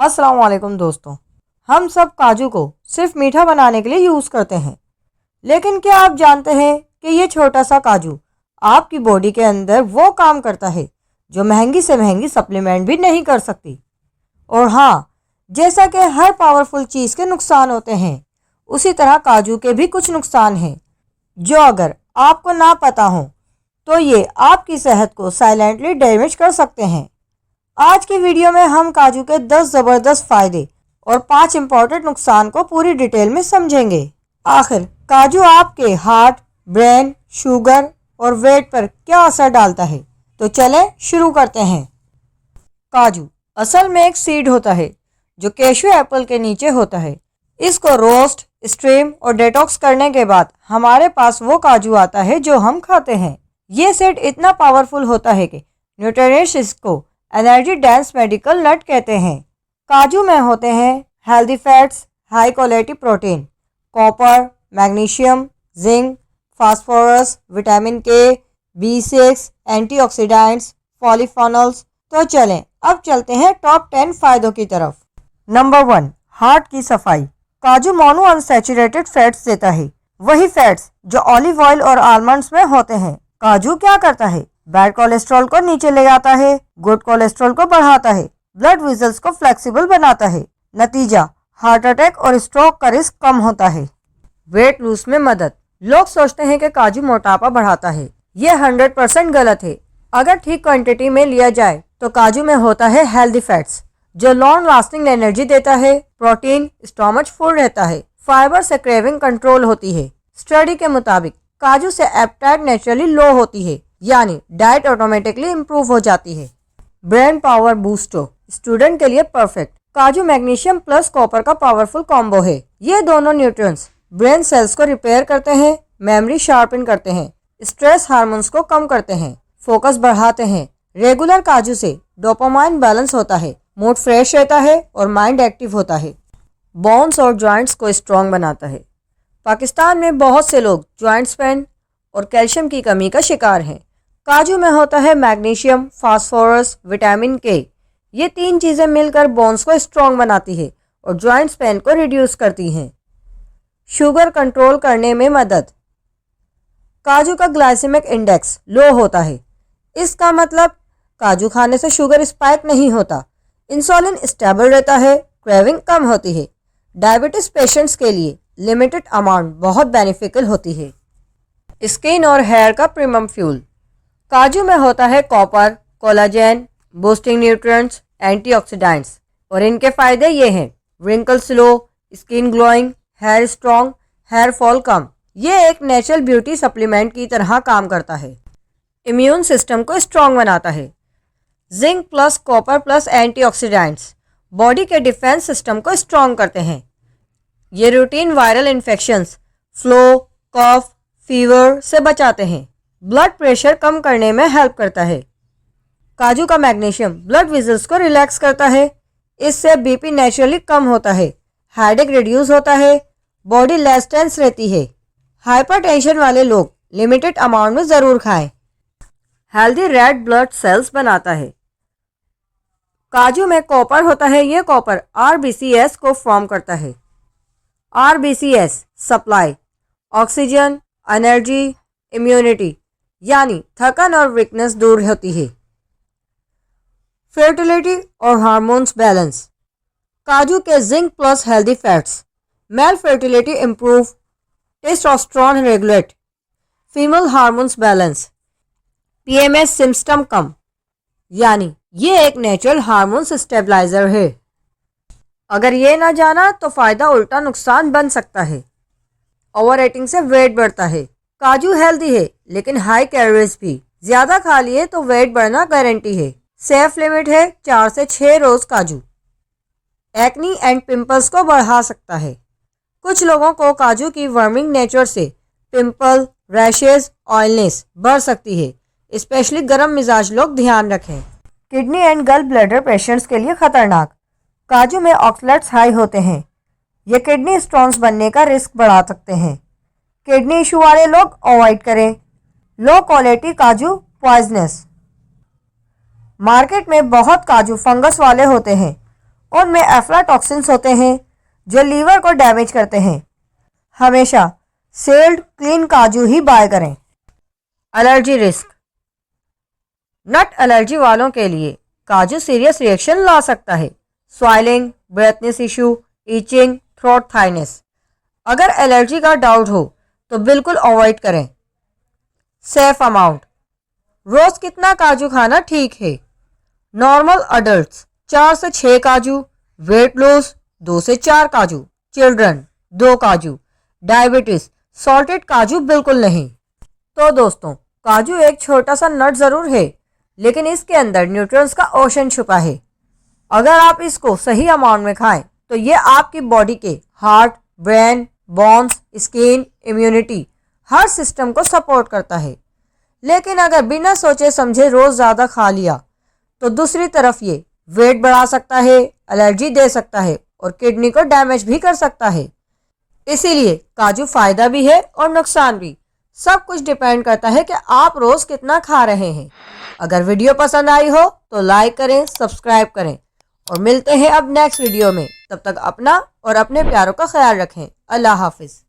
अस्सलाम वालेकुम दोस्तों। हम सब काजू को सिर्फ मीठा बनाने के लिए यूज़ करते हैं, लेकिन क्या आप जानते हैं कि ये छोटा सा काजू आपकी बॉडी के अंदर वो काम करता है जो महंगी से महंगी सप्लीमेंट भी नहीं कर सकती। और हाँ, जैसा कि हर पावरफुल चीज़ के नुकसान होते हैं, उसी तरह काजू के भी कुछ नुकसान हैं जो अगर आपको ना पता हो तो ये आपकी सेहत को साइलेंटली डैमेज कर सकते हैं। आज की वीडियो में हम काजू के 10 ज़बरदस्त फ़ायदे और 5 इम्पॉर्टेंट नुकसान को पूरी डिटेल में समझेंगे। आखिर काजू आपके हार्ट, ब्रेन, शुगर और वेट पर क्या असर डालता है, तो चलें शुरू करते हैं। काजू असल में एक सीड होता है जो कैशू एप्पल के नीचे होता है। इसको रोस्ट, स्ट्रीम और डेटॉक्स करने के बाद हमारे पास वो काजू आता है जो हम खाते हैं। ये सीड इतना पावरफुल होता है कि न्यूट्रिशनिस्ट इसको एनर्जी डेंस मेडिकल नट कहते हैं। काजू में होते हैं healthy fats, high quality protein, copper, magnesium, zinc, phosphorus, vitamin के, B6, एंटीऑक्सीडेंट्स, पॉलीफेनॉल्स। तो चलें अब चलते हैं टॉप 10 फायदों की तरफ। नंबर 1, हार्ट की सफाई। काजू मोनो अनसैचुरेटेड फैट्स देता है, वही फैट्स जो ऑलिव ऑयल और आलमंड्स में होते हैं। काजू क्या करता है? बैड कोलेस्ट्रॉल को नीचे ले आता है, गुड कोलेस्ट्रॉल को बढ़ाता है, ब्लड वेसल्स को फ्लेक्सिबल बनाता है। नतीजा, हार्ट अटैक और स्ट्रोक का रिस्क कम होता है। वेट लूज में मदद। लोग सोचते हैं कि काजू मोटापा बढ़ाता है, यह 100% गलत है। अगर ठीक क्वांटिटी में लिया जाए तो काजू में होता है हेल्दी फैट्स जो लॉन्ग लास्टिंग एनर्जी देता है। प्रोटीन स्टोमच फुल रहता है। फाइबर से क्रेविंग कंट्रोल होती है। स्टडी के मुताबिक काजू से एपेटाइट नेचुरली लो होती है, यानी डाइट ऑटोमेटिकली इम्प्रूव हो जाती है। ब्रेन पावर बूस्टर, स्टूडेंट के लिए परफेक्ट। काजू मैग्नीशियम प्लस कॉपर का पावरफुल कॉम्बो है। ये दोनों न्यूट्रिएंट्स ब्रेन सेल्स को रिपेयर करते हैं, मेमोरी शार्पन करते हैं, स्ट्रेस हार्मोन्स को कम करते हैं, फोकस बढ़ाते हैं। रेगुलर काजू से डोपामाइन बैलेंस होता है, मूड फ्रेश रहता है और माइंड एक्टिव होता है। बोन्स और जॉइंट्स को स्ट्रॉन्ग बनाता है। पाकिस्तान में बहुत से लोग जॉइंट्स पेन और कैल्शियम की कमी का शिकार हैं। काजू में होता है मैग्नीशियम, फास्फोरस, विटामिन के। ये 3 चीज़ें मिलकर बोन्स को स्ट्रॉन्ग बनाती है और जॉइंट्स पेन को रिड्यूस करती हैं। शुगर कंट्रोल करने में मदद। काजू का ग्लाइसेमिक इंडेक्स लो होता है। इसका मतलब काजू खाने से शुगर स्पाइक नहीं होता, इंसुलिन स्टेबल रहता है, क्रेविंग कम होती है। डायबिटीज पेशेंट्स के लिए लिमिटेड अमाउंट बहुत बेनिफिशियल होती है। स्किन और हेयर का प्रीमियम फ्यूल। काजू में होता है copper, collagen, boosting nutrients, antioxidants और इनके फायदे ये हैं: wrinkle slow, skin glowing, hair strong, hair fall कम। ये एक नेचुरल ब्यूटी सप्लीमेंट की तरह काम करता है। इम्यून सिस्टम को स्ट्रॉन्ग बनाता है। Zinc plus copper plus antioxidants body के डिफेंस सिस्टम को स्ट्रॉन्ग करते हैं। ये रूटीन वायरल इन्फेक्शंस, फ्लू, कफ, फीवर से बचाते हैं। ब्लड प्रेशर कम करने में हेल्प करता है। काजू का मैग्नीशियम ब्लड वेसल्स को रिलैक्स करता है, इससे बीपी नेचुरली कम होता है, हेडेक रिड्यूस होता है, बॉडी लेस टेंस रहती है। हाइपरटेंशन वाले लोग लिमिटेड अमाउंट में ज़रूर खाएं। हेल्दी रेड ब्लड सेल्स बनाता है। काजू में कॉपर होता है, ये कॉपर RBCS को फॉर्म करता है। RBCS supply oxygen, energy, immunity, यानी थकन और वीकनेस दूर होती है। फर्टिलिटी और हार्मोन्स बैलेंस। काजू के zinc plus healthy fats male fertility improve, testosterone regulate, female hormones balance, PMS symptom कम, यानी ये एक नेचुरल हार्मोन्स स्टेबलाइजर है। अगर ये ना जाना तो फ़ायदा उल्टा नुकसान बन सकता है। ओवर ईटिंग से वेट बढ़ता है। काजू हेल्दी है लेकिन हाई कैलोरीज भी। ज़्यादा खा लिए तो वेट बढ़ना गारंटी है। सेफ लिमिट है 4 से 6 रोज़ काजू। एक्नी एंड पिंपल्स को बढ़ा सकता है। कुछ लोगों को काजू की वर्मिंग नेचर से पिंपल, रैशेज, ऑयलनेस बढ़ सकती है, स्पेशली गर्म मिजाज लोग ध्यान रखें। किडनी एंड गल ब्लैडर पेशेंट्स के लिए खतरनाक। काजू में ऑक्सलेट्स हाई होते हैं, ये किडनी स्टोन्स बनने का रिस्क बढ़ा सकते हैं। किडनी इशू वाले लोग अवॉइड करें। लो क्वालिटी काजू पॉइजनस। मार्केट में बहुत काजू फंगस वाले होते हैं, उनमें एफ्लाटॉक्सिन्स होते हैं जो लीवर को डैमेज करते हैं। हमेशा सेल्ड क्लीन काजू ही बाय करें। Allergy risk. नट एलर्जी वालों के लिए काजू सीरियस रिएक्शन ला सकता है। Swelling, breathness issue, itching, throat tightness. अगर एलर्जी का डाउट हो तो बिल्कुल अवॉइड करें। Safe amount. रोज कितना काजू खाना ठीक है? नॉर्मल अडल्ट्स 4 से 6 काजू, वेट लॉस 2 से 4 काजू, चिल्ड्रन 2 काजू, डायबिटीज सॉल्टेड काजू बिल्कुल नहीं। तो दोस्तों, काजू एक छोटा सा नट ज़रूर है, लेकिन इसके अंदर न्यूट्रिएंट्स का ओशन छुपा है। अगर आप इसको सही अमाउंट में खाएं तो ये आपकी बॉडी के heart, brain, bones, skin, immunity हर सिस्टम को सपोर्ट करता है। लेकिन अगर बिना सोचे समझे रोज़ ज़्यादा खा लिया तो दूसरी तरफ ये वेट बढ़ा सकता है, एलर्जी दे सकता है और किडनी को डैमेज भी कर सकता है। इसीलिए काजू फायदा भी है और नुकसान भी। सब कुछ डिपेंड करता है कि आप रोज कितना खा रहे हैं। अगर वीडियो पसंद आई हो तो लाइक करें, सब्सक्राइब करें और मिलते हैं अब नेक्स्ट वीडियो में। तब तक अपना और अपने प्यारों का ख्याल रखें। अल्लाह हाफिज।